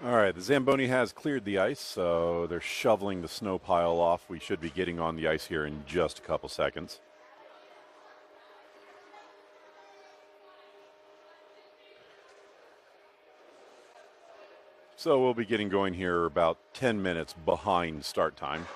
All right, the Zamboni has cleared the ice, so they're shoveling the snow pile off. We should be getting on the ice here in just a couple seconds. So we'll be getting going here about 10 minutes behind start time.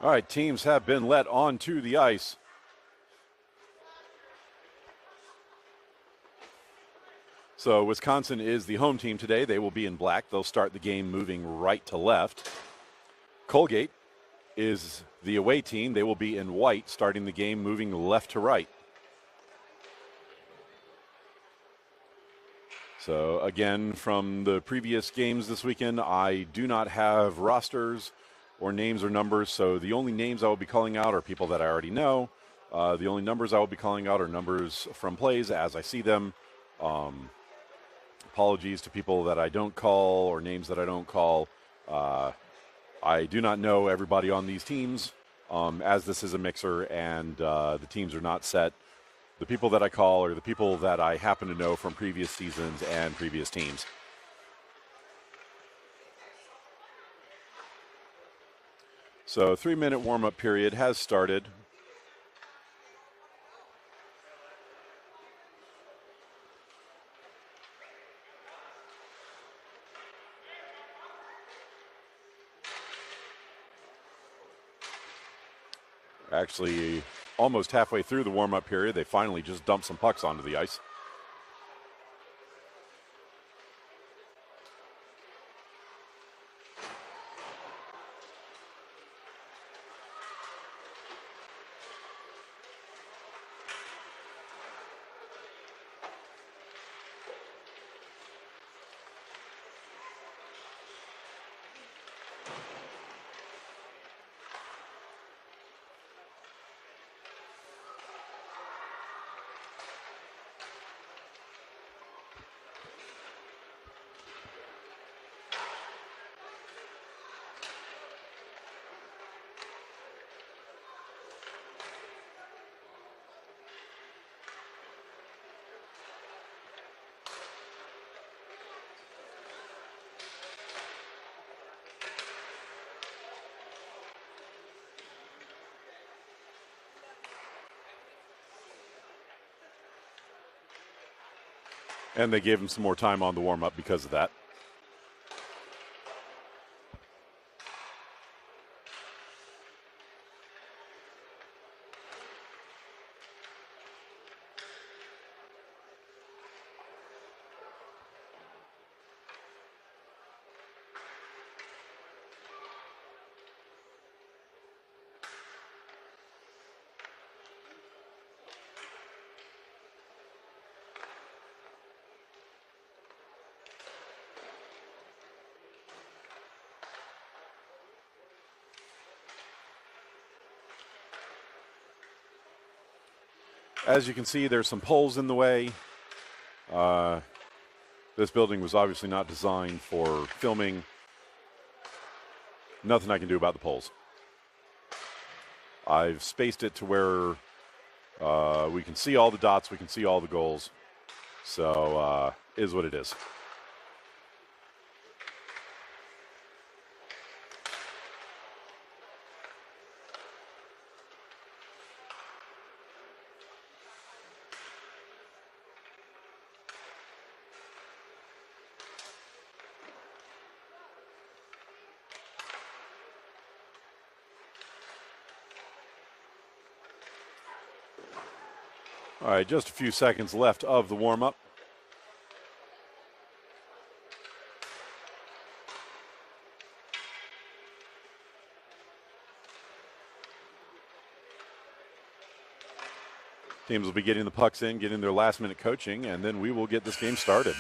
All right, teams have been let onto the ice. So Wisconsin is the home team today. They will be in black. They'll start the game moving right to left. Colgate is the away team. They will be in white, starting the game moving left to right. So again, from the previous games this weekend, I do not have rosters or names or numbers. So the only names I will be calling out are people that I already know. The only numbers I will be calling out are numbers from plays as I see them. Apologies to people that I don't call or names that I don't call. I do not know everybody on these teams, as this is a mixer and the teams are not set. The people that I call are the people that I happen to know from previous seasons and previous teams. So 3-minute warm-up period has started. Actually, almost halfway through the warm-up period, they finally just dumped some pucks onto the ice. And they gave him some more time on the warm-up because of that. As you can see, there's some poles in the way. This building was obviously not designed for filming. Nothing I can do about the poles. I've spaced it to where we can see all the dots, we can see all the goals. So, is what it is. All right, just a few seconds left of the warm-up. Teams will be getting the pucks in, getting their last-minute coaching, and then we will get this game started.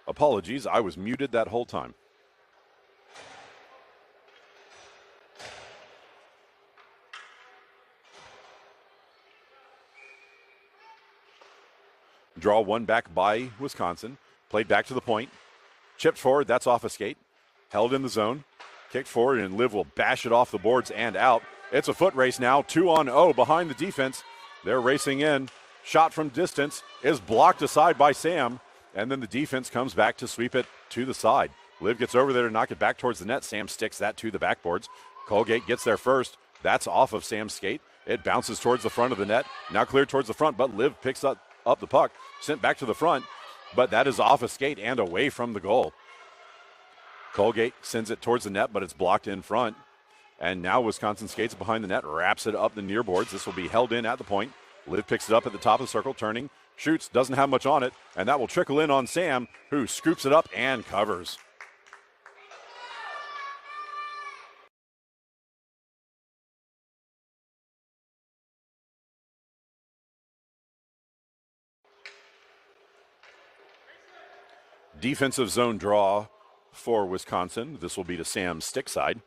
Apologies, I was muted that whole time. Draw one back by Wisconsin. Played back to the point. Chipped forward, that's off a skate. Held in the zone. Kicked forward, and Liv will bash it off the boards and out. It's a foot race now, 2-on-0 behind the defense. They're racing in. Shot from distance is blocked aside by Sam, and then the defense comes back to sweep it to the side. Liv gets over there to knock it back towards the net. Sam sticks that to the backboards. Colgate gets there first. That's off of Sam's skate. It bounces towards the front of the net. Now cleared towards the front, but Liv picks up the puck, sent back to the front, but that is off a skate and away from the goal. Colgate sends it towards the net, but it's blocked in front. And now Wisconsin skates behind the net, wraps it up the near boards. This will be held in at the point. Liv picks it up at the top of the circle, turning, shoots, doesn't have much on it, and that will trickle in on Sam, who scoops it up and covers. Defensive zone draw for Wisconsin. This will be to Sam's stick side.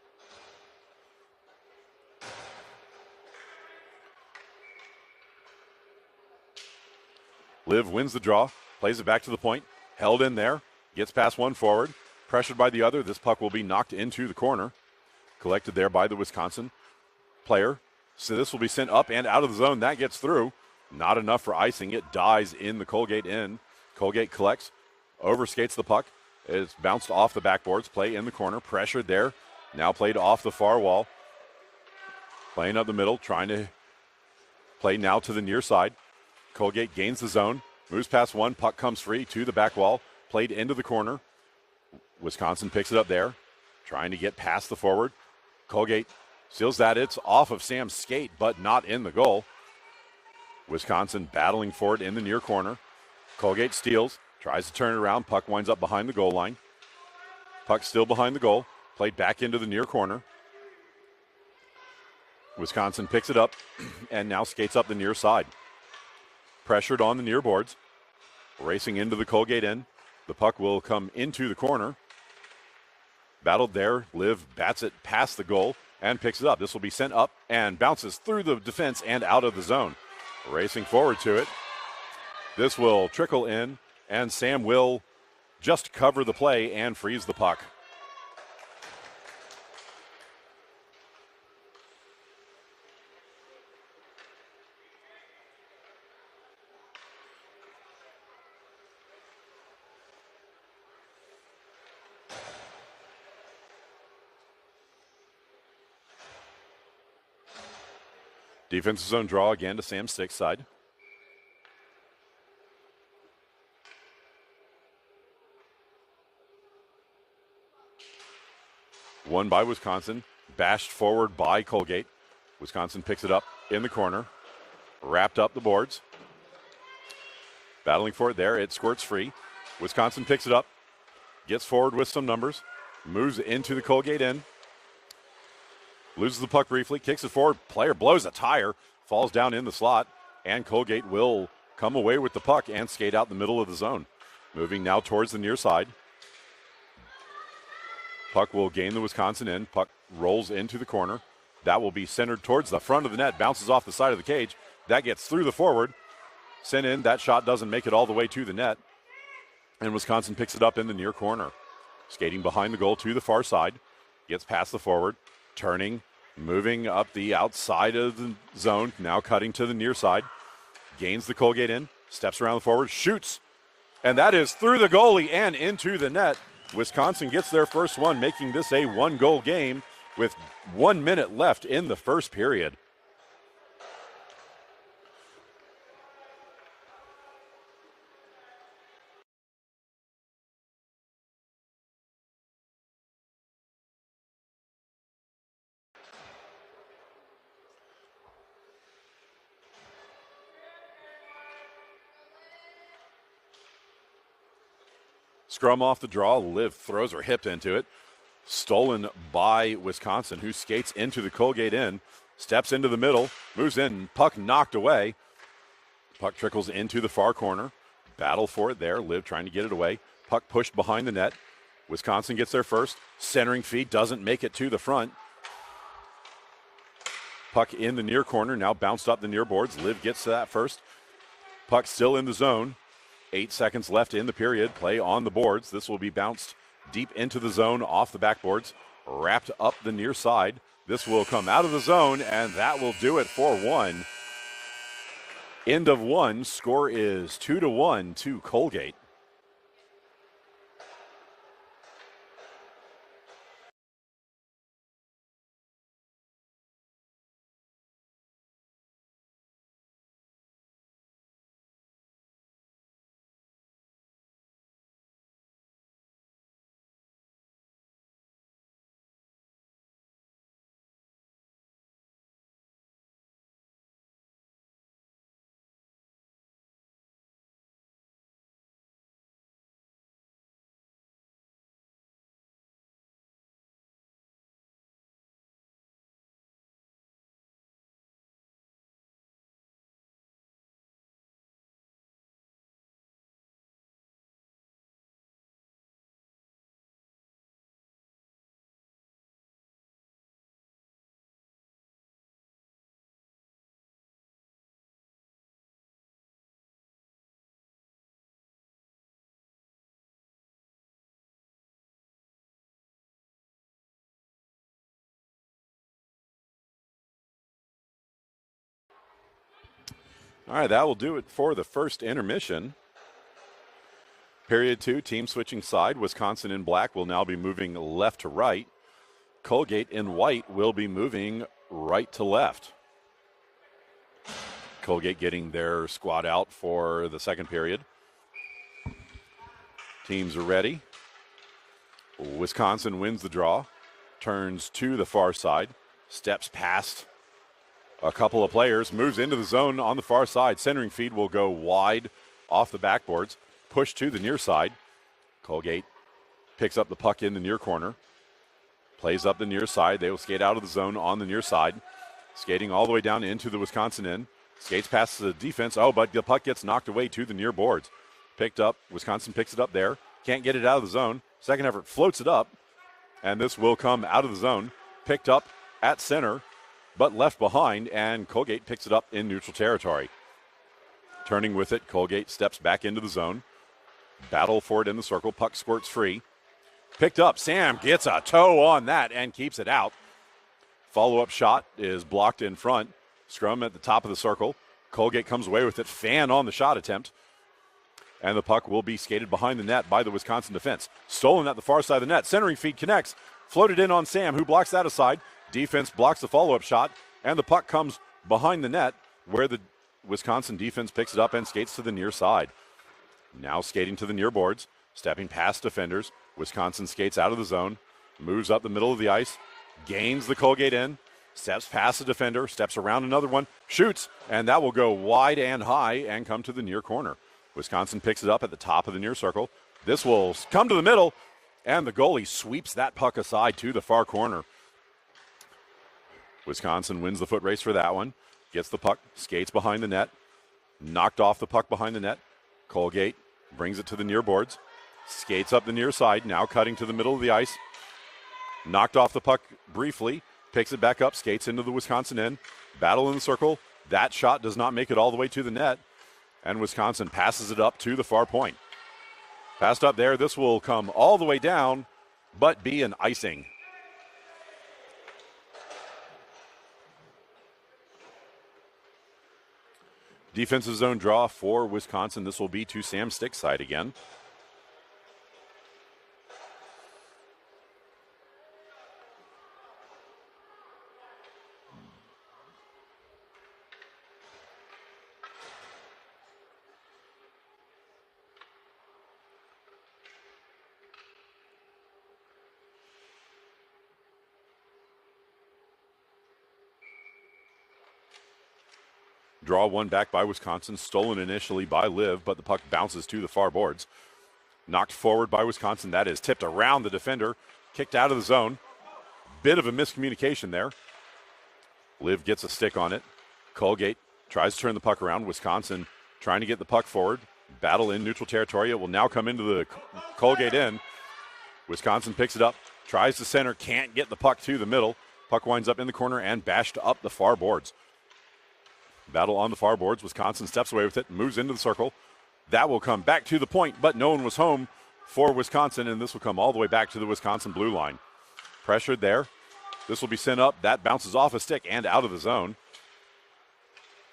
Liv wins the draw, plays it back to the point, held in there, gets past one forward, pressured by the other. This puck will be knocked into the corner, collected there by the Wisconsin player. So this will be sent up and out of the zone. That gets through. Not enough for icing. It dies in the Colgate end. Colgate collects, overskates the puck. It's bounced off the backboards. Play in the corner, pressured there. Now played off the far wall. Playing up the middle, trying to play now to the near side. Colgate gains the zone, moves past one, puck comes free to the back wall, played into the corner. Wisconsin picks it up there, trying to get past the forward. Colgate seals that. It's off of Sam's skate, but not in the goal. Wisconsin battling for it in the near corner. Colgate steals, tries to turn it around. Puck winds up behind the goal line. Puck still behind the goal, played back into the near corner. Wisconsin picks it up and now skates up the near side. Pressured on the near boards, racing into the Colgate end. The puck will come into the corner. Battled there. Liv bats it past the goal and picks it up. This will be sent up and bounces through the defense and out of the zone. Racing forward to it. This will trickle in, and Sam will just cover the play and freeze the puck. Defensive zone draw again to Sam's stick side. Won by Wisconsin, bashed forward by Colgate. Wisconsin picks it up in the corner, wrapped up the boards. Battling for it there, it squirts free. Wisconsin picks it up, gets forward with some numbers, moves into the Colgate end. Loses the puck briefly, kicks it forward. Player blows a tire, falls down in the slot, and Colgate will come away with the puck and skate out the middle of the zone. Moving now towards the near side. Puck will gain the Wisconsin end. Puck rolls into the corner. That will be centered towards the front of the net, bounces off the side of the cage. That gets through the forward. Sent in. That shot doesn't make it all the way to the net. And Wisconsin picks it up in the near corner. Skating behind the goal to the far side. Gets past the forward. Turning, moving up the outside of the zone, now cutting to the near side. Gains the Colgate in, steps around the forward, shoots, and that is through the goalie and into the net. Wisconsin gets their first one, making this a one-goal game with 1 minute left in the first period. Scrum off the draw. Liv throws her hip into it. Stolen by Wisconsin, who skates into the Colgate end, steps into the middle, moves in, puck knocked away. Puck trickles into the far corner. Battle for it there. Liv trying to get it away. Puck pushed behind the net. Wisconsin gets there first. Centering feed doesn't make it to the front. Puck in the near corner, now bounced up the near boards. Liv gets to that first. Puck still in the zone. 8 seconds left in the period. Play on the boards. This will be bounced deep into the zone, off the backboards, wrapped up the near side. This will come out of the zone, and that will do it for one. End of one. Score is 2-1 to Colgate. All right, that will do it for the first intermission. Period 2, team switching side. Wisconsin in black will now be moving left to right. Colgate in white will be moving right to left. Colgate getting their squad out for the second period. Teams are ready. Wisconsin wins the draw, turns to the far side, steps past a couple of players, moves into the zone on the far side. Centering feed will go wide off the backboards, push to the near side. Colgate picks up the puck in the near corner, plays up the near side. They will skate out of the zone on the near side, skating all the way down into the Wisconsin end. Skates past the defense. Oh, but the puck gets knocked away to the near boards. Picked up. Wisconsin picks it up there. Can't get it out of the zone. Second effort floats it up, and this will come out of the zone. Picked up at center, but left behind, and Colgate picks it up in neutral territory. Turning with it, Colgate steps back into the zone. Battle for it in the circle. Puck squirts free. Picked up. Sam gets a toe on that and keeps it out. Follow-up shot is blocked in front. Scrum at the top of the circle. Colgate comes away with it. Fan on the shot attempt. And the puck will be skated behind the net by the Wisconsin defense. Stolen at the far side of the net. Centering feed connects. Floated in on Sam, who blocks that aside. Defense blocks the follow-up shot. And the puck comes behind the net, where the Wisconsin defense picks it up and skates to the near side. Now skating to the near boards. Stepping past defenders. Wisconsin skates out of the zone. Moves up the middle of the ice. Gains the Colgate end. Steps past the defender, steps around another one, shoots, and that will go wide and high and come to the near corner. Wisconsin picks it up at the top of the near circle. This will come to the middle, and the goalie sweeps that puck aside to the far corner. Wisconsin wins the foot race for that one. Gets the puck, skates behind the net, knocked off the puck behind the net. Colgate brings it to the near boards, skates up the near side, now cutting to the middle of the ice. Knocked off the puck briefly. Picks it back up, skates into the Wisconsin end. Battle in the circle. That shot does not make it all the way to the net. And Wisconsin passes it up to the far point. Passed up there. This will come all the way down, but be an icing. Defensive zone draw for Wisconsin. This will be to Sam Stick's side again. Draw one back by Wisconsin, stolen initially by Liv, but the puck bounces to the far boards. Knocked forward by Wisconsin. That is tipped around the defender, kicked out of the zone. Bit of a miscommunication there. Liv gets a stick on it. Colgate tries to turn the puck around. Wisconsin trying to get the puck forward. Battle in neutral territory. It will now come into the Colgate end. Wisconsin picks it up, tries to center, can't get the puck to the middle. Puck winds up in the corner and bashed up the far boards. Battle on the far boards. Wisconsin steps away with it, moves into the circle. That will come back to the point, but no one was home for Wisconsin, and this will come all the way back to the Wisconsin blue line. Pressured there. This will be sent up. That bounces off a stick and out of the zone.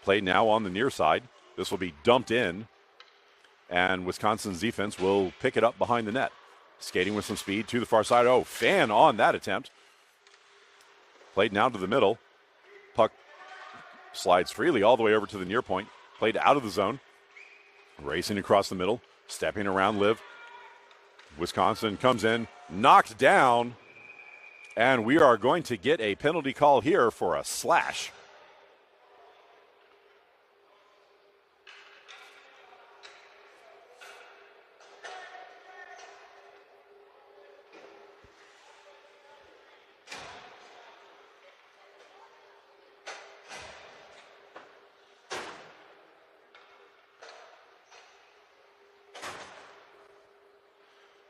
Played now on the near side. This will be dumped in, and Wisconsin's defense will pick it up behind the net. Skating with some speed to the far side. Oh, fan on that attempt. Played now to the middle. Puck slides freely all the way over to the near point. Played out of the zone. Racing across the middle. Stepping around Liv. Wisconsin comes in. Knocked down. And we are going to get a penalty call here for a slash.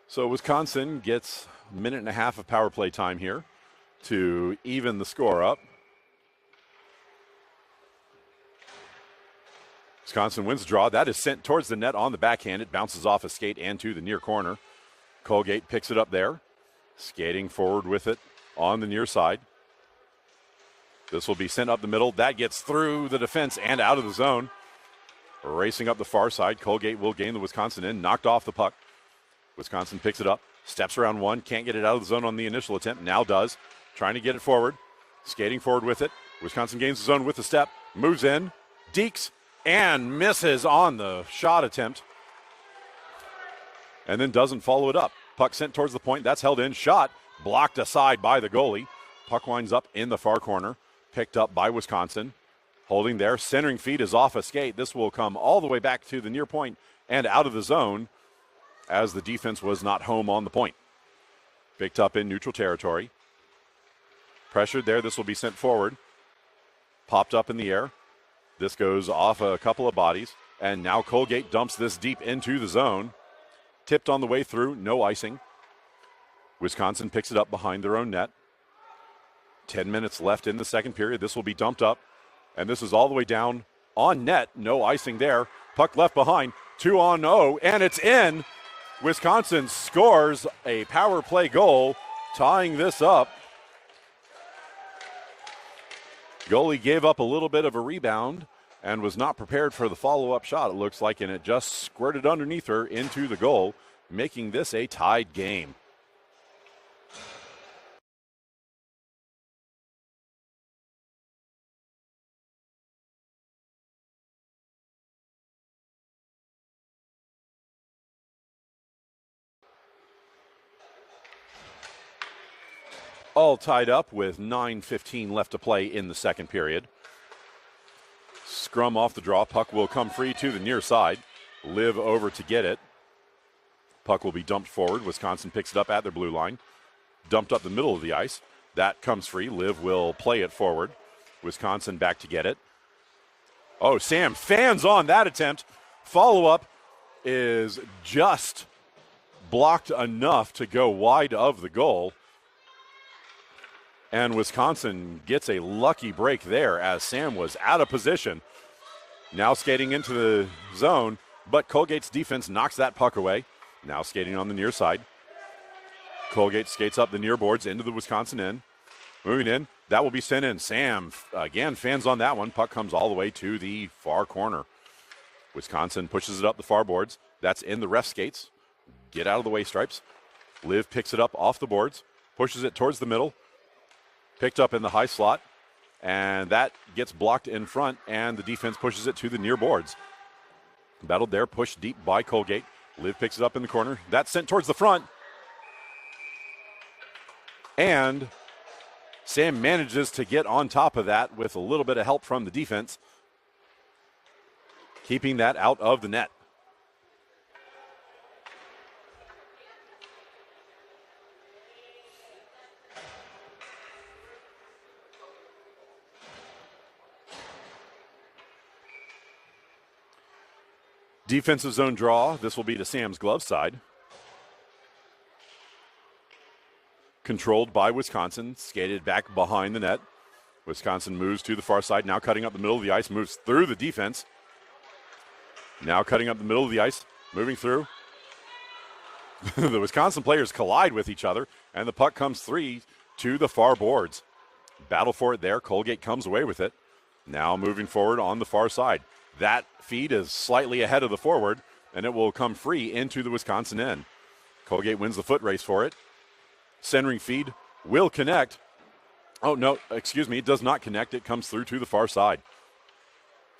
So Wisconsin gets a minute and a half of power play time here to even the score up. Wisconsin wins the draw. That is sent towards the net on the backhand. It bounces off a skate and to the near corner. Colgate picks it up there, skating forward with it on the near side. This will be sent up the middle. That gets through the defense and out of the zone. Racing up the far side. Colgate will gain the Wisconsin end. Knocked off the puck. Wisconsin picks it up, steps around one, can't get it out of the zone on the initial attempt, now does. Trying to get it forward, skating forward with it. Wisconsin gains the zone with the step, moves in, dekes, and misses on the shot attempt. And then doesn't follow it up. Puck sent towards the point, that's held in, shot, blocked aside by the goalie. Puck winds up in the far corner, picked up by Wisconsin. Holding there, centering feet is off a skate. This will come all the way back to the near point and out of the zone, as the defense was not home on the point. Picked up in neutral territory. Pressured there. This will be sent forward. Popped up in the air. This goes off a couple of bodies. And now Colgate dumps this deep into the zone. Tipped on the way through. No icing. Wisconsin picks it up behind their own net. 10 minutes left in the second period. This will be dumped up. And this is all the way down on net. No icing there. Puck left behind. 2-on-0. And it's in. Wisconsin scores a power play goal, tying this up. Goalie gave up a little bit of a rebound and was not prepared for the follow-up shot, it looks like, and it just squirted underneath her into the goal, making this a tied game. All tied up with 9:15 left to play in the second period. Scrum off the draw. Puck will come free to the near side. Liv over to get it. Puck will be dumped forward. Wisconsin picks it up at their blue line. Dumped up the middle of the ice. That comes free. Liv will play it forward. Wisconsin back to get it. Oh, Sam fans on that attempt. Follow-up is just blocked enough to go wide of the goal. And Wisconsin gets a lucky break there as Sam was out of position. Now skating into the zone, but Colgate's defense knocks that puck away. Now skating on the near side. Colgate skates up the near boards into the Wisconsin end. Moving in, that will be sent in. Sam, again, fans on that one. Puck comes all the way to the far corner. Wisconsin pushes it up the far boards. That's in the ref skates. Get out of the way, Stripes. Liv picks it up off the boards, pushes it towards the middle. Picked up in the high slot, and that gets blocked in front, and the defense pushes it to the near boards. Battled there, pushed deep by Colgate. Liv picks it up in the corner. That's sent towards the front. And Sam manages to get on top of that with a little bit of help from the defense, keeping that out of the net. Defensive zone draw. This will be to Sam's glove side. Controlled by Wisconsin, skated back behind the net. Wisconsin moves to the far side, now cutting up the middle of the ice, moves through the defense. Now cutting up the middle of the ice, moving through. The Wisconsin players collide with each other, and the puck comes free to the far boards. Battle for it there. Colgate comes away with it. Now moving forward on the far side. That feed is slightly ahead of the forward, and it will come free into the Wisconsin end. Colgate wins the foot race for it. Centering feed will connect. Oh, no, excuse me, it does not connect. It comes through to the far side.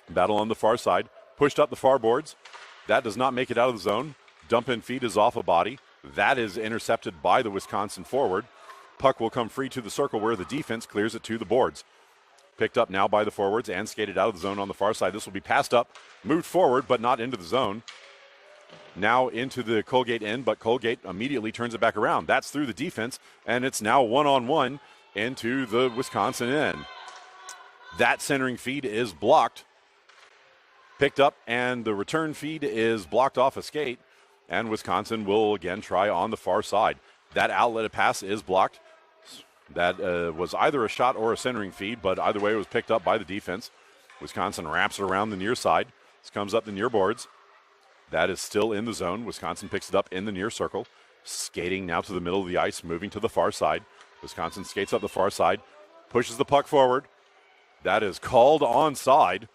Battle on the far side. Pushed up the far boards. That does not make it out of the zone. Dump in feed is off a body. That is intercepted by the Wisconsin forward. Puck will come free to the circle where the defense clears it to the boards. Picked up now by the forwards and skated out of the zone on the far side. This will be passed up, moved forward, but not into the zone. Now into the Colgate end, but Colgate immediately turns it back around. That's through the defense, and it's now one-on-one into the Wisconsin end. That centering feed is blocked. Picked up, and the return feed is blocked off a skate, and Wisconsin will again try on the far side. That outlet pass is blocked. That was either a shot or a centering feed, but either way it was picked up by the defense. Wisconsin wraps it around the near side. This comes up the near boards. That is still in the zone. Wisconsin picks it up in the near circle. Skating now to the middle of the ice, moving to the far side. Wisconsin skates up the far side, pushes the puck forward. That is called onside.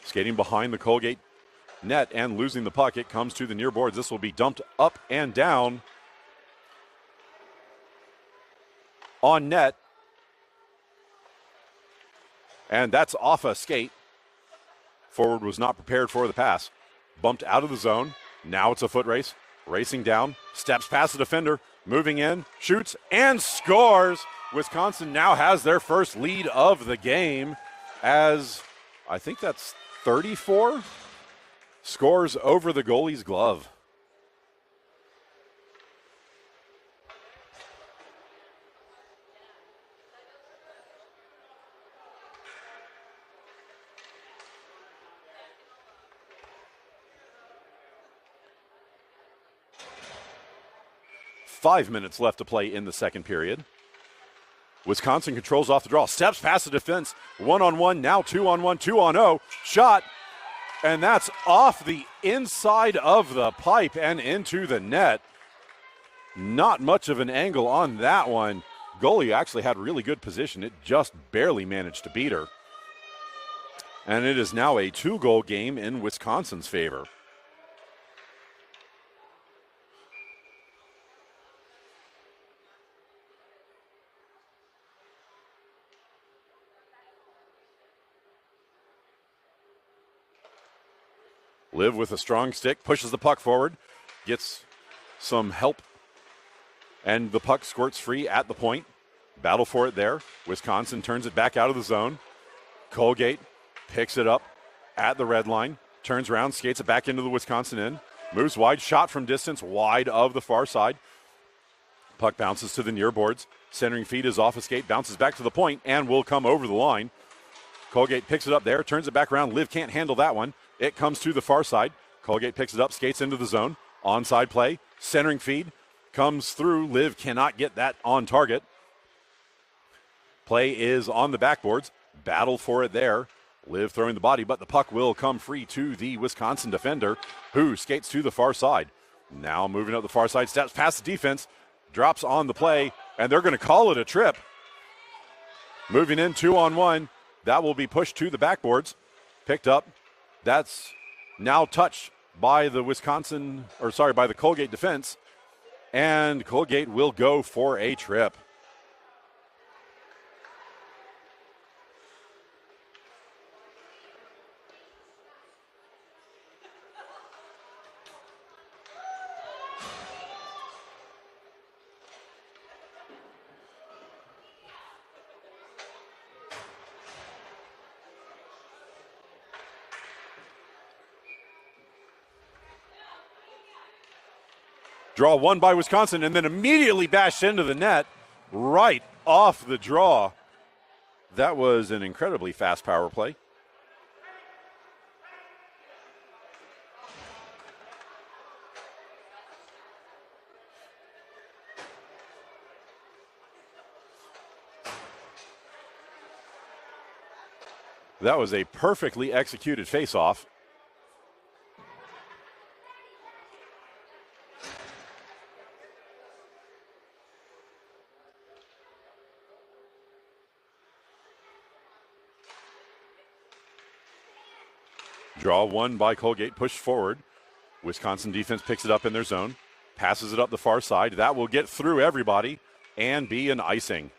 Skating behind the Colgate net and losing the puck. It comes to the near boards. This will be dumped up and down on net. And that's off a skate. Forward was not prepared for the pass. Bumped out of the zone. Now it's a foot race. Racing down. Steps past the defender. Moving in. Shoots and scores. Wisconsin now has their first lead of the game as I think that's 34. Scores over the goalie's glove. Five minutes left to play in the second period. Wisconsin controls off the draw, steps past the defense, one-on-one, now two-on-one, 2-on-0, shot, and that's off the inside of the pipe and into the net. Not much of an angle on that one. Goalie actually had really good position. It just barely managed to beat her. And it is now a 2-goal game in Wisconsin's favor. Liv with a strong stick, pushes the puck forward, gets some help, and the puck squirts free at the point. Battle for it there. Wisconsin turns it back out of the zone. Colgate picks it up at the red line, turns around, skates it back into the Wisconsin end, moves wide, shot from distance, wide of the far side. Puck bounces to the near boards. Centering feed is off a skate, bounces back to the point, and will come over the line. Colgate picks it up there, turns it back around. Liv can't handle that one. It comes to the far side. Colgate picks it up, skates into the zone. Onside play, centering feed, comes through. Liv cannot get that on target. Play is on the backboards. Battle for it there. Liv throwing the body, but the puck will come free to the Wisconsin defender, who skates to the far side. Now moving up the far side, steps past the defense, drops on the play, and they're going to call it a trip. Moving in 2-on-1. That will be pushed to the backboards. Picked up. That's now touched by the by the Colgate defense. And Colgate will go for a trip. Draw one by Wisconsin, and then immediately bashed into the net right off the draw. That was an incredibly fast power play. That was a perfectly executed face-off. Draw one by Colgate, pushed forward. Wisconsin defense picks it up in their zone, passes it up the far side. That will get through everybody and be an icing.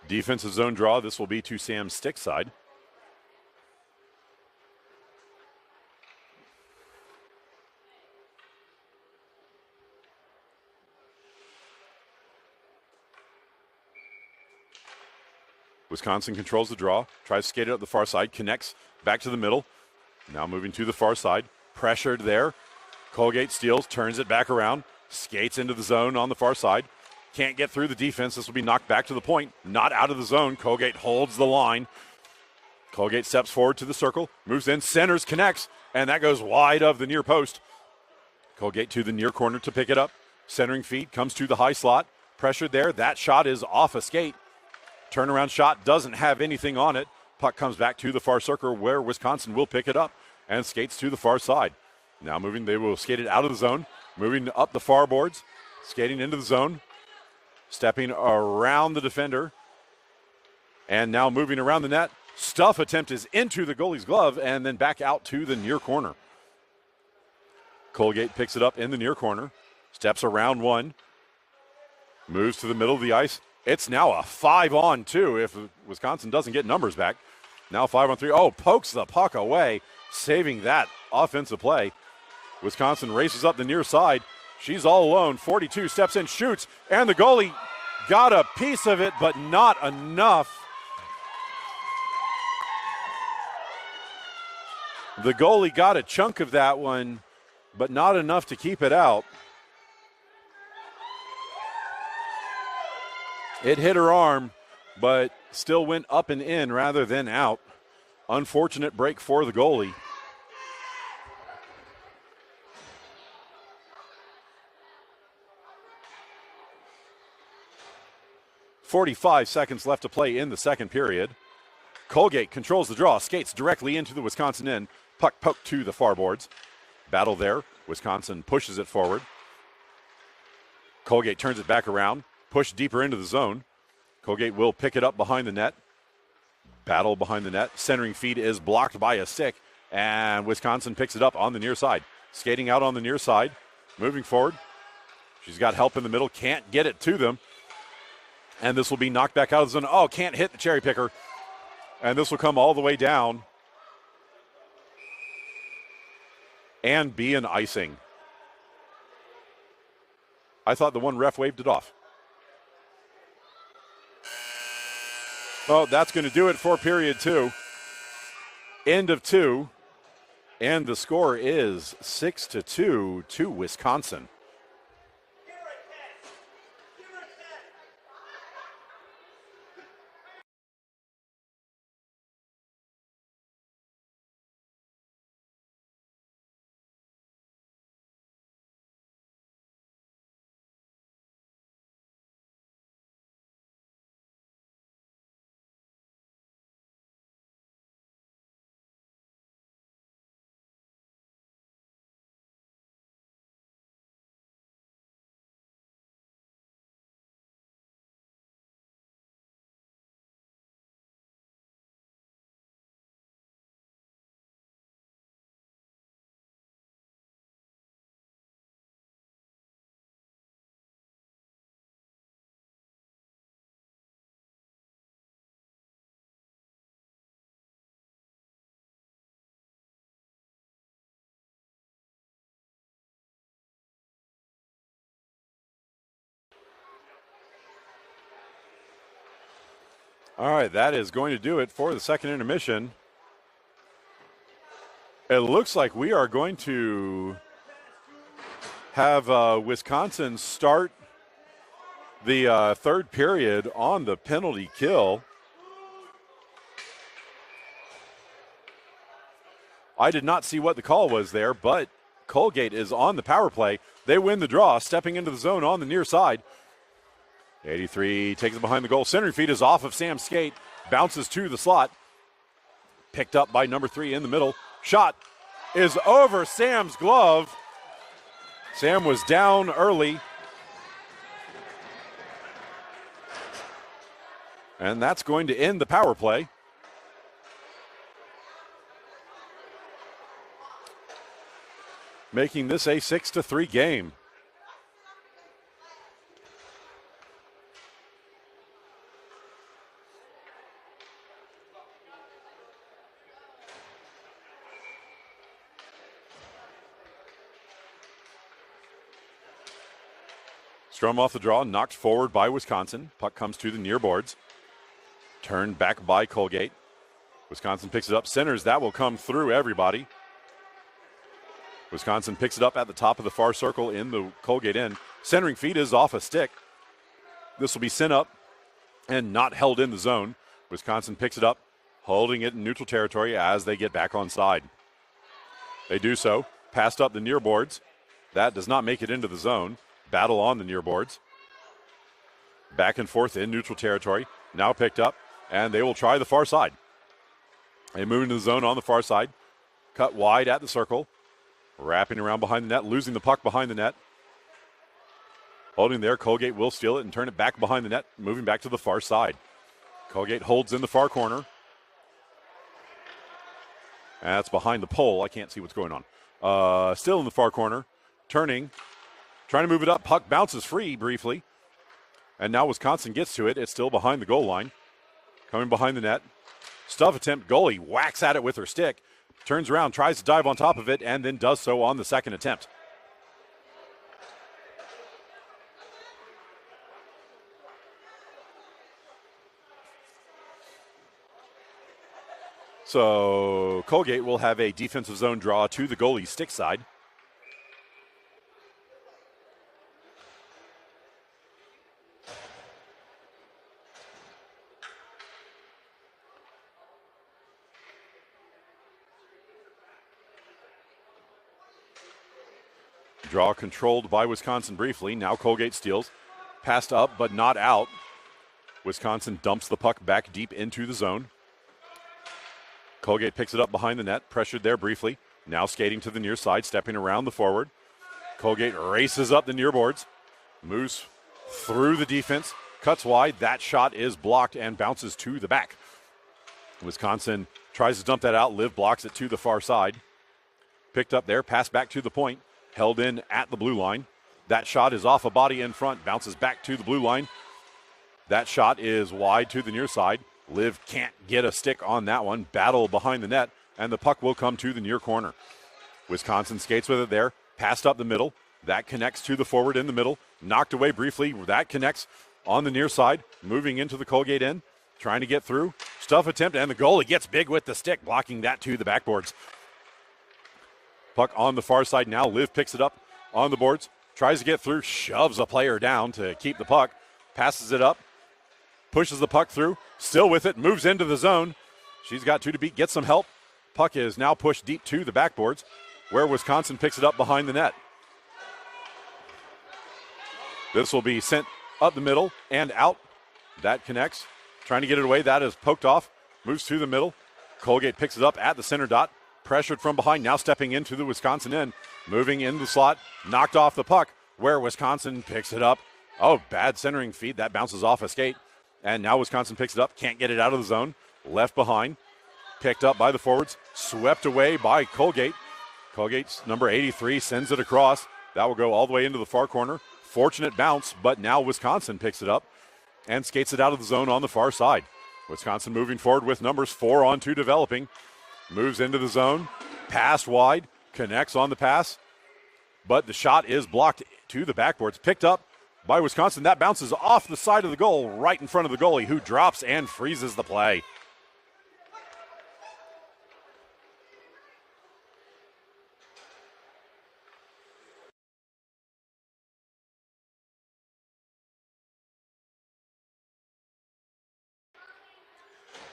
Defensive zone draw. This will be to Sam's stick side. Wisconsin controls the draw, tries to skate it up the far side, connects back to the middle. Now moving to the far side, pressured there. Colgate steals, turns it back around, skates into the zone on the far side. Can't get through the defense. This will be knocked back to the point, not out of the zone. Colgate holds the line. Colgate steps forward to the circle, moves in, centers, connects, and that goes wide of the near post. Colgate to the near corner to pick it up. Centering feed comes to the high slot. Pressured there. That shot is off a skate. Turnaround shot doesn't have anything on it. Puck comes back to the far circle where Wisconsin will pick it up and skates to the far side. Now moving, they will skate it out of the zone, moving up the far boards, skating into the zone, stepping around the defender, and now moving around the net. Stuff attempt is into the goalie's glove and then back out to the near corner. Colgate picks it up in the near corner, steps around one, moves to the middle of the ice. It's now a 5-on-2 if Wisconsin doesn't get numbers back. Now 5-on-3. Oh, pokes the puck away, saving that offensive play. Wisconsin races up the near side. She's all alone. 42 steps in, shoots, and the goalie got a piece of it, but not enough. The goalie got a chunk of that one, but not enough to keep it out. It hit her arm, but still went up and in rather than out. Unfortunate break for the goalie. .45 seconds left to play in the second period. Colgate controls the draw, skates directly into the Wisconsin end. Puck poked to the far boards. Battle there. Wisconsin pushes it forward. Colgate turns it back around. Push deeper into the zone. Colgate will pick it up behind the net. Battle behind the net. Centering feed is blocked by a stick, and Wisconsin picks it up on the near side. Skating out on the near side. Moving forward. She's got help in the middle. Can't get it to them. And this will be knocked back out of the zone. Oh, can't hit the cherry picker. And this will come all the way down and be an icing. I thought the one ref waved it off. Well, that's going to do it for period two. End of two. And the score is 6-2 to Wisconsin. All right, that is going to do it for the second intermission. It looks like we are going to have Wisconsin start the third period on the penalty kill. I did not see what the call was there, but Colgate is on the power play. They win the draw, stepping into the zone on the near side. 83 takes it behind the goal. Centering feed is off of Sam's skate, bounces to the slot. Picked up by number 3 in the middle. Shot is over Sam's glove. Sam was down early. And that's going to end the power play. Making this a 6-3 game. Strum off the draw, knocked forward by Wisconsin. Puck comes to the near boards. Turned back by Colgate. Wisconsin picks it up, centers. That will come through everybody. Wisconsin picks it up at the top of the far circle in the Colgate end. Centering feed is off a stick. This will be sent up and not held in the zone. Wisconsin picks it up, holding it in neutral territory as they get back on side. They do so, passed up the near boards. That does not make it into the zone. Battle on the near boards. Back and forth in neutral territory. Now picked up, and they will try the far side. They move into the zone on the far side. Cut wide at the circle. Wrapping around behind the net, losing the puck behind the net. Holding there, Colgate will steal it and turn it back behind the net, moving back to the far side. Colgate holds in the far corner. That's behind the pole. I can't see what's going on. Still in the far corner. Turning. Trying to move it up. Puck bounces free briefly. And now Wisconsin gets to it. It's still behind the goal line. Coming behind the net. Stuff attempt. Goalie whacks at it with her stick. Turns around, tries to dive on top of it, and then does so on the second attempt. So Colgate will have a defensive zone draw to the goalie's stick side. Draw controlled by Wisconsin briefly. Now Colgate steals. Passed up, but not out. Wisconsin dumps the puck back deep into the zone. Colgate picks it up behind the net. Pressured there briefly. Now skating to the near side, stepping around the forward. Colgate races up the near boards. Moves through the defense. Cuts wide. That shot is blocked and bounces to the back. Wisconsin tries to dump that out. Liv blocks it to the far side. Picked up there. Passed back to the point. Held in at the blue line. That shot is off a body in front. Bounces back to the blue line. That shot is wide to the near side. Liv can't get a stick on that one. Battle behind the net. And the puck will come to the near corner. Wisconsin skates with it there. Passed up the middle. That connects to the forward in the middle. Knocked away briefly. That connects on the near side. Moving into the Colgate end. Trying to get through. Stuff attempt. And the goalie gets big with the stick. Blocking that to the backboards. Puck on the far side now. Liv picks it up on the boards. Tries to get through. Shoves a player down to keep the puck. Passes it up. Pushes the puck through. Still with it. Moves into the zone. She's got 2 to beat. Gets some help. Puck is now pushed deep to the backboards where Wisconsin picks it up behind the net. This will be sent up the middle and out. That connects. Trying to get it away. That is poked off. Moves to the middle. Colgate picks it up at the center dot. Pressured from behind, now stepping into the Wisconsin end. Moving in the slot, knocked off the puck, where Wisconsin picks it up. Oh, bad centering feed, that bounces off a skate. And now Wisconsin picks it up, can't get it out of the zone. Left behind, picked up by the forwards, swept away by Colgate. Colgate's number 83 sends it across. That will go all the way into the far corner. Fortunate bounce, but now Wisconsin picks it up and skates it out of the zone on the far side. Wisconsin moving forward with numbers 4 on 2 developing. Moves into the zone, pass wide, connects on the pass, but the shot is blocked to the backboards. Picked up by Wisconsin. That bounces off the side of the goal right in front of the goalie, who drops and freezes the play.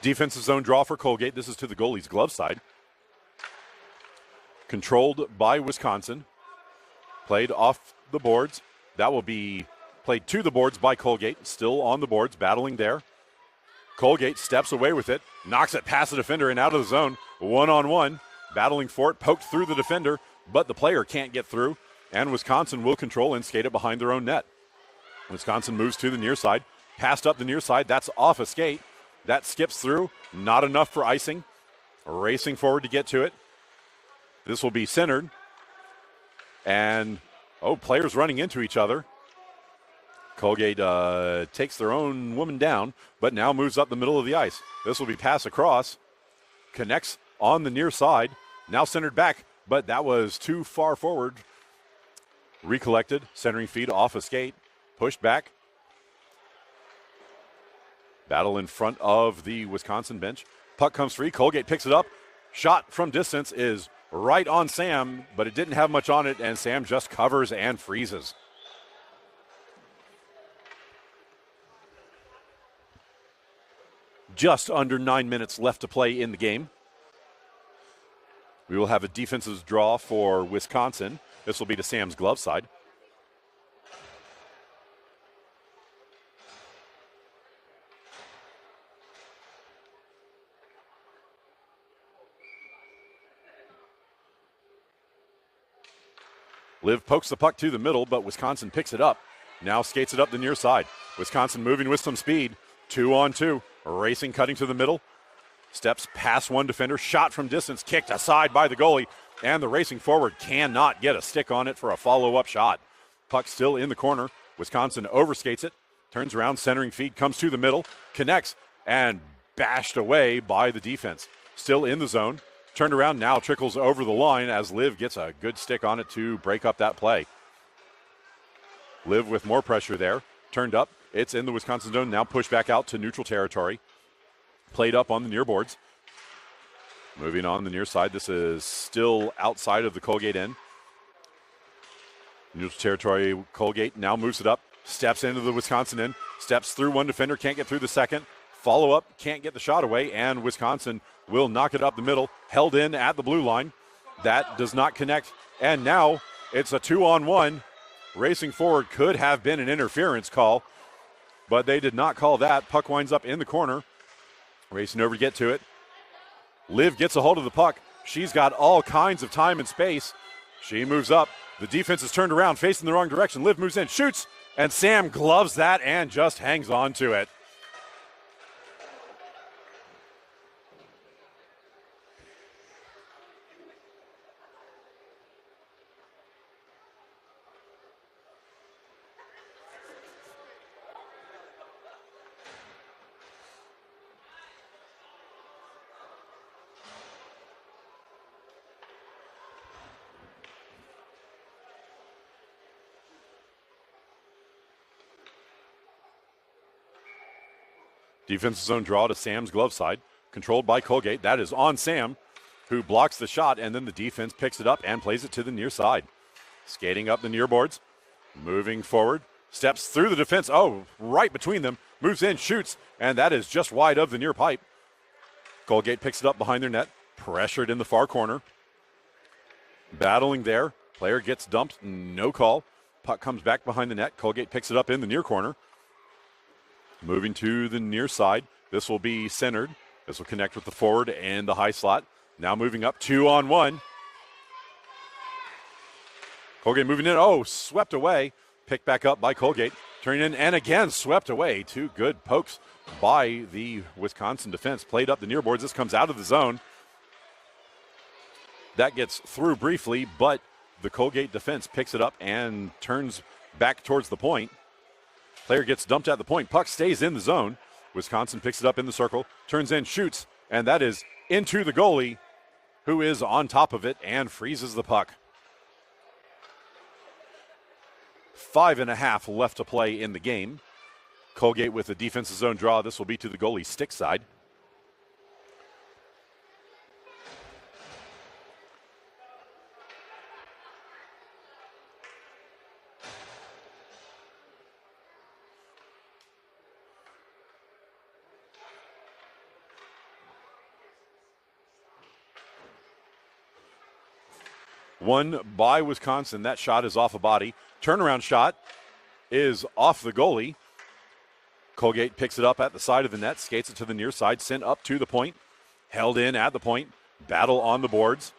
Defensive zone draw for Colgate. This is to the goalie's glove side. controlled by Wisconsin. Played off the boards. That will be played to the boards by Colgate. Still on the boards, battling there. Colgate steps away with it, knocks it past the defender and out of the zone. One-on-one, battling for it, poked through the defender, but the player can't get through, and Wisconsin will control and skate it behind their own net. Wisconsin moves to the near side, passed up the near side. That's off a skate. That skips through, not enough for icing. Racing forward to get to it. This will be centered. And, players running into each other. Colgate takes their own woman down, but now moves up the middle of the ice. This will be pass across. Connects on the near side. Now centered back, but that was too far forward. Recollected, centering feed off a skate. Pushed back. Battle in front of the Wisconsin bench. Puck comes free. Colgate picks it up. Shot from distance is right on Sam, but it didn't have much on it, and Sam just covers and freezes. Just under 9 minutes left to play in the game. We will have a defensive draw for Wisconsin. This will be to Sam's glove side. Liv pokes the puck to the middle, but Wisconsin picks it up. Now skates it up the near side. Wisconsin moving with some speed. 2-on-2. Racing, cutting to the middle. Steps past one defender. Shot from distance. Kicked aside by the goalie. And the racing forward cannot get a stick on it for a follow-up shot. Puck still in the corner. Wisconsin overskates it. Turns around, centering feed. Comes to the middle. Connects. And bashed away by the defense. Still in the zone. Turned around, now trickles over the line as Liv gets a good stick on it to break up that play. Liv with more pressure there. Turned up. It's in the Wisconsin zone. Now pushed back out to neutral territory. Played up on the near boards. Moving on the near side. This is still outside of the Colgate end. Neutral territory, Colgate now moves it up. Steps into the Wisconsin end. Steps through one defender. Can't get through the second. Follow up. Can't get the shot away. And Wisconsin will knock it up the middle. Held in at the blue line. That does not connect. And now it's a 2-on-1. Racing forward could have been an interference call, but they did not call that. Puck winds up in the corner. Racing over to get to it. Liv gets a hold of the puck. She's got all kinds of time and space. She moves up. The defense is turned around, facing the wrong direction. Liv moves in, shoots, and Sam gloves that and just hangs on to it. Defensive zone draw to Sam's glove side, controlled by Colgate. That is on Sam, who blocks the shot, and then the defense picks it up and plays it to the near side. Skating up the near boards, moving forward, steps through the defense. Right between them, moves in, shoots, and that is just wide of the near pipe. Colgate picks it up behind their net, pressured in the far corner. Battling there, player gets dumped, no call. Puck comes back behind the net. Colgate picks it up in the near corner. Moving to the near side. This will be centered. This will connect with the forward and the high slot. Now moving up, 2-on-1. Colgate moving in. Swept away. Picked back up by Colgate. Turning in and again swept away. Two good pokes by the Wisconsin defense. Played up the near boards. This comes out of the zone. That gets through briefly, but the Colgate defense picks it up and turns back towards the point. Player gets dumped at the point. Puck stays in the zone. Wisconsin picks it up in the circle, turns in, shoots, and that is into the goalie, who is on top of it and freezes the puck. 5.5 left to play in the game. Colgate with a defensive zone draw. This will be to the goalie's stick side. One by Wisconsin. That shot is off a body. Turnaround shot is off the goalie. Colgate picks it up at the side of the net, skates it to the near side, sent up to the point, held in at the point, battle on the boards.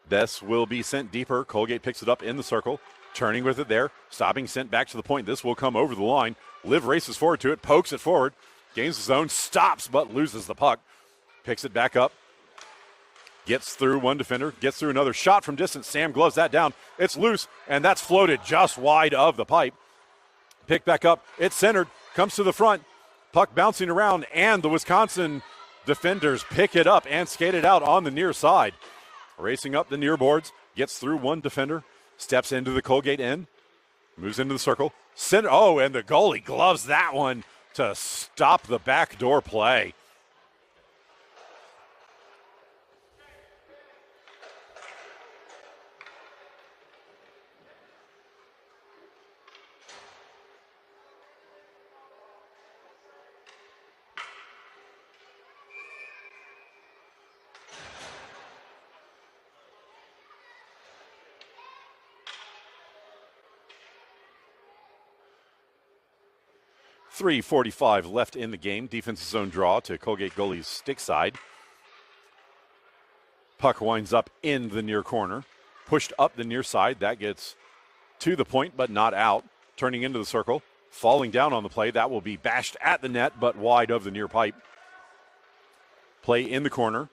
This will be sent deeper. Colgate picks it up in the circle, turning with it there, stopping, sent back to the point. This will come over the line. Liv races forward to it, pokes it forward, gains the zone, stops but loses the puck, picks it back up, gets through one defender, gets through another, shot from distance. Sam gloves that down. It's loose, and that's floated just wide of the pipe. Picked back up, it's centered, comes to the front, puck bouncing around, and the Wisconsin defenders pick it up and skate it out on the near side. Racing up the near boards, gets through one defender, steps into the Colgate end, moves into the circle. Center, and the goalie gloves that one to stop the backdoor play. .345 left in the game. Defensive zone draw to Colgate goalie's stick side. Puck winds up in the near corner. Pushed up the near side. That gets to the point but not out. Turning into the circle. Falling down on the play. That will be bashed at the net but wide of the near pipe. Play in the corner.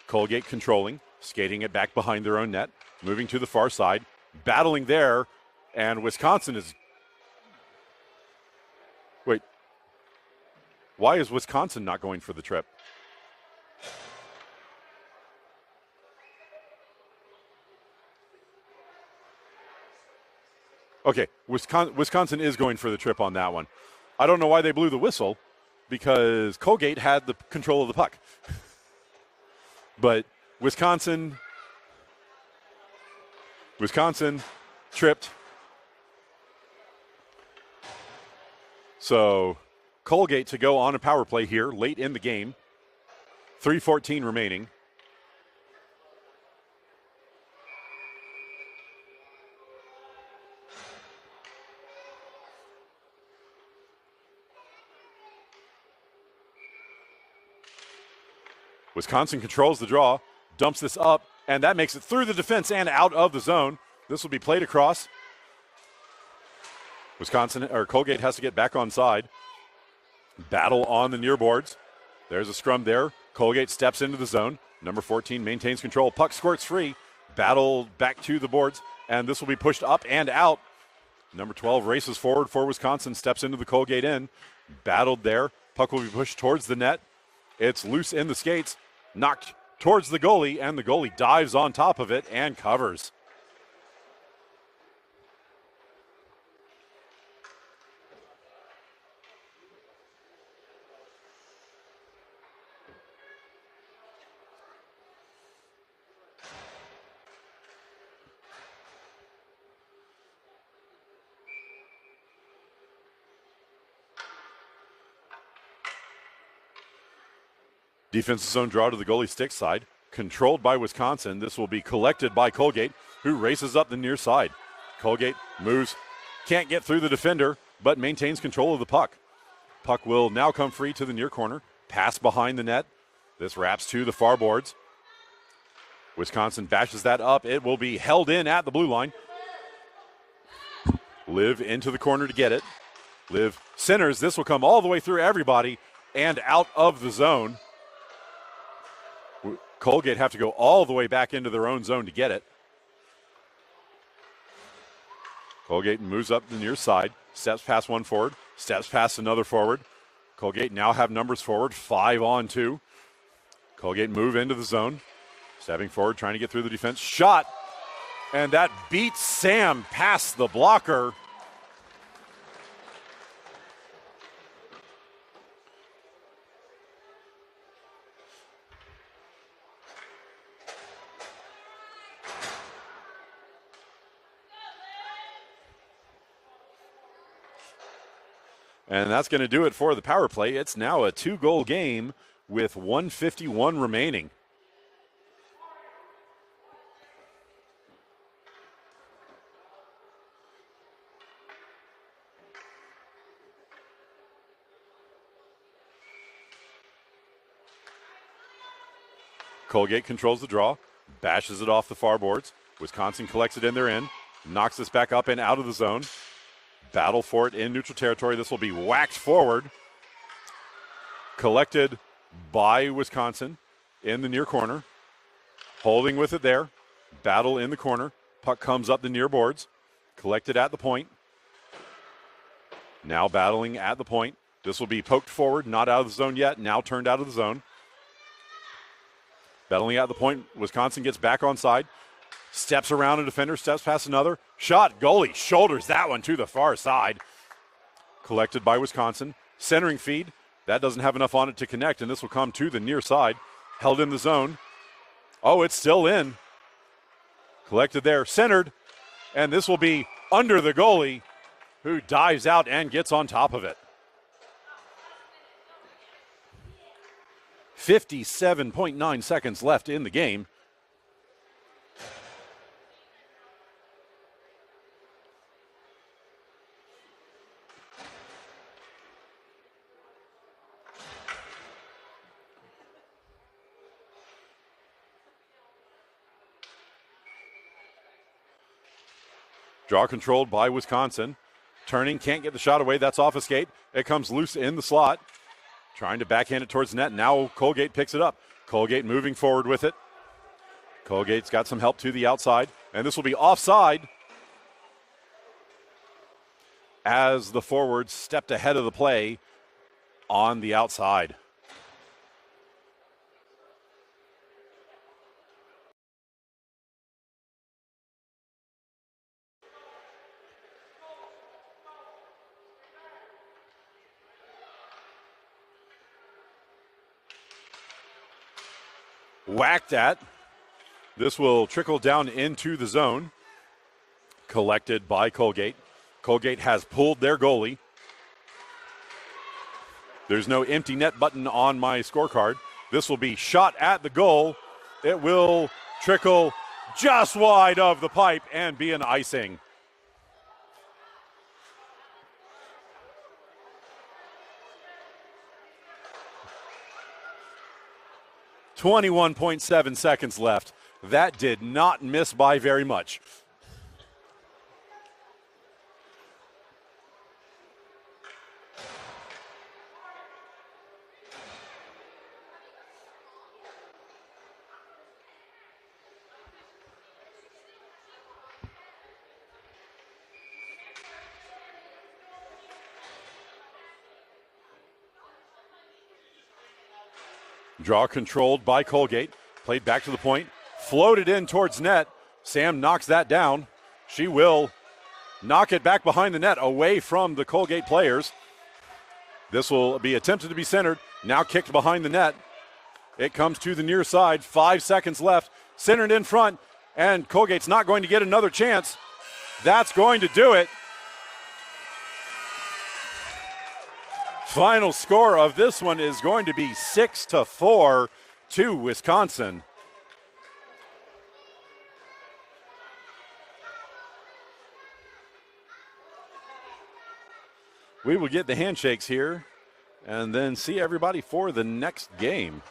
Colgate controlling. Skating it back behind their own net. Moving to the far side. Battling there. And Wisconsin is... Wait, why is Wisconsin not going for the trip? Okay, Wisconsin is going for the trip on that one. I don't know why they blew the whistle, because Colgate had the control of the puck. But Wisconsin tripped. So Colgate to go on a power play here late in the game. 3:14 remaining. Wisconsin controls the draw, dumps this up, and that makes it through the defense and out of the zone. This will be played across. Colgate has to get back on side. Battle on the near boards. There's a scrum there. Colgate steps into the zone. Number 14 maintains control. Puck squirts free. Battle back to the boards, and this will be pushed up and out. Number 12 races forward for Wisconsin, steps into the Colgate end. Battled there. Puck will be pushed towards the net. It's loose in the skates. Knocked towards the goalie, and the goalie dives on top of it and covers. Defensive zone draw to the goalie stick side. Controlled by Wisconsin. This will be collected by Colgate, who races up the near side. Colgate moves, can't get through the defender, but maintains control of the puck. Puck will now come free to the near corner. Pass behind the net. This wraps to the far boards. Wisconsin bashes that up. It will be held in at the blue line. Liv into the corner to get it. Liv centers. This will come all the way through everybody and out of the zone. Colgate have to go all the way back into their own zone to get it. Colgate moves up the near side, steps past one forward, steps past another forward. Colgate now have numbers forward, 5-on-2. Colgate move into the zone, stepping forward, trying to get through the defense. Shot, and that beats Sam past the blocker. And that's going to do it for the power play. It's now a 2-goal game with 1:51 remaining. Colgate controls the draw, bashes it off the far boards. Wisconsin collects it in their end, knocks this back up and out of the zone. Battle for it in neutral territory. This will be whacked forward. Collected by Wisconsin in the near corner. Holding with it there. Battle in the corner. Puck comes up the near boards. Collected at the point. Now battling at the point. This will be poked forward, not out of the zone yet. Now turned out of the zone. Battling at the point. Wisconsin gets back on side. Steps around a defender, steps past another. Shot, goalie shoulders that one to the far side. Collected by Wisconsin. Centering feed. That doesn't have enough on it to connect, and this will come to the near side. Held in the zone. Oh, it's still in. Collected there, centered, and this will be under the goalie, who dives out and gets on top of it. 57.9 seconds left in the game. Draw controlled by Wisconsin. Turning, can't get the shot away. That's off a skate. It comes loose in the slot. Trying to backhand it towards the net. Now Colgate picks it up. Colgate moving forward with it. Colgate's got some help to the outside. And this will be offside as the forwards stepped ahead of the play on the outside. Whacked at. This will trickle down into the zone. Collected by Colgate. Colgate has pulled their goalie. There's no empty net button on my scorecard. This will be shot at the goal. It will trickle just wide of the pipe and be an icing. .7 seconds left. That did not miss by very much. Draw controlled by Colgate. Played back to the point. Floated in towards net. Sam knocks that down. She will knock it back behind the net away from the Colgate players. This will be attempted to be centered. Now kicked behind the net. It comes to the near side. 5 seconds left. Centered in front. And Colgate's not going to get another chance. That's going to do it. Final score of this one is going to be 6-4 to Wisconsin. We will get the handshakes here and then see everybody for the next game.